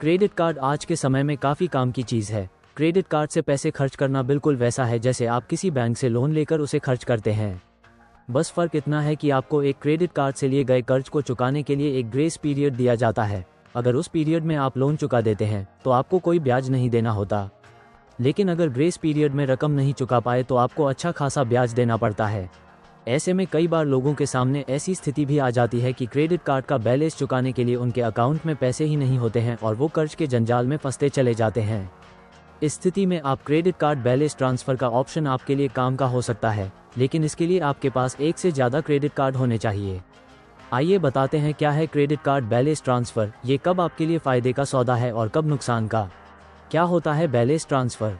Credit card आज के समय में काफ़ी काम की चीज़ है। क्रेडिट कार्ड से पैसे खर्च करना बिल्कुल वैसा है जैसे आप किसी बैंक से लोन लेकर उसे खर्च करते हैं। बस फ़र्क इतना है कि आपको एक क्रेडिट कार्ड से लिए गए कर्ज को चुकाने के लिए एक ग्रेस पीरियड दिया जाता है। अगर उस पीरियड में आप लोन चुका देते हैं तो आपको कोई ब्याज नहीं देना होता, लेकिन अगर ग्रेस पीरियड में रकम नहीं चुका पाए तो आपको अच्छा खासा ब्याज देना पड़ता है। ऐसे में कई बार लोगों के सामने ऐसी स्थिति भी आ जाती है कि क्रेडिट कार्ड का बैलेंस चुकाने के लिए उनके अकाउंट में पैसे ही नहीं होते हैं और वो कर्ज के जंजाल में फंसते चले जाते हैं। इस स्थिति में आप क्रेडिट कार्ड बैलेंस ट्रांसफ़र का ऑप्शन आपके लिए काम का हो सकता है, लेकिन इसके लिए आपके पास एक से ज़्यादा क्रेडिट कार्ड होने चाहिए। आइए बताते हैं क्या है क्रेडिट कार्ड बैलेंस ट्रांसफ़र, ये कब आपके लिए फ़ायदे का सौदा है और कब नुकसान का। क्या होता है बैलेंस ट्रांसफ़र?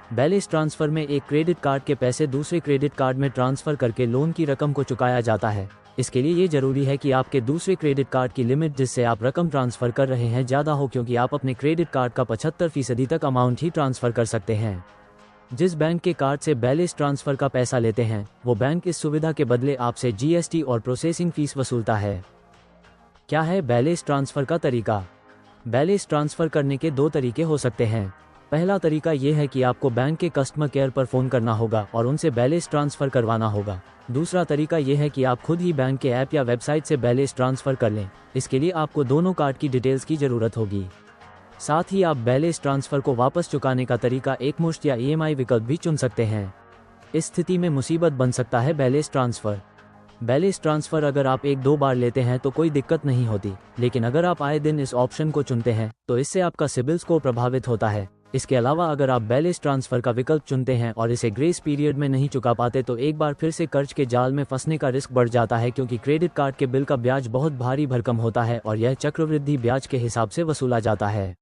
बैलेंस ट्रांसफ़र में एक क्रेडिट कार्ड के पैसे दूसरे क्रेडिट कार्ड में ट्रांसफ़र करके लोन की रकम को चुकाया जाता है। इसके लिए ये जरूरी है कि आपके दूसरे क्रेडिट कार्ड की लिमिट जिससे आप रकम ट्रांसफ़र कर रहे हैं ज़्यादा हो, क्योंकि आप अपने क्रेडिट कार्ड का 75% तक अमाउंट ही ट्रांसफ़र कर सकते हैं। जिस बैंक के कार्ड से बैलेंस ट्रांसफ़र का पैसा लेते हैं वो बैंक इस सुविधा के बदले आपसे GST और प्रोसेसिंग फ़ीस वसूलता है। क्या है बैलेंस ट्रांसफ़र का तरीका? बैलेंस ट्रांसफ़र करने के दो तरीके हो सकते हैं। पहला तरीका ये है कि आपको बैंक के कस्टमर केयर पर फ़ोन करना होगा और उनसे बैलेंस ट्रांसफ़र करवाना होगा। दूसरा तरीका ये है कि आप खुद ही बैंक के ऐप या वेबसाइट से बैलेंस ट्रांसफ़र कर लें। इसके लिए आपको दोनों कार्ड की डिटेल्स की ज़रूरत होगी। साथ ही आप बैलेंस ट्रांसफ़र को वापस चुकाने का तरीका एकमुश्त या EMI विकल्प भी चुन सकते हैं। इस स्थिति में मुसीबत बन सकता है बैलेंस ट्रांसफ़र। बैलेंस ट्रांसफ़र अगर आप 1-2 बार लेते हैं तो कोई दिक्कत नहीं होती, लेकिन अगर आप आए दिन इस ऑप्शन को चुनते हैं तो इससे आपका सिबिल स्कोर प्रभावित होता है। इसके अलावा अगर आप बैलेंस ट्रांसफ़र का विकल्प चुनते हैं और इसे ग्रेस पीरियड में नहीं चुका पाते तो एक बार फिर से कर्ज के जाल में फंसने का रिस्क बढ़ जाता है, क्योंकि क्रेडिट कार्ड के बिल का ब्याज बहुत भारी भरकम होता है और यह चक्रवृद्धि ब्याज के हिसाब से वसूला जाता है।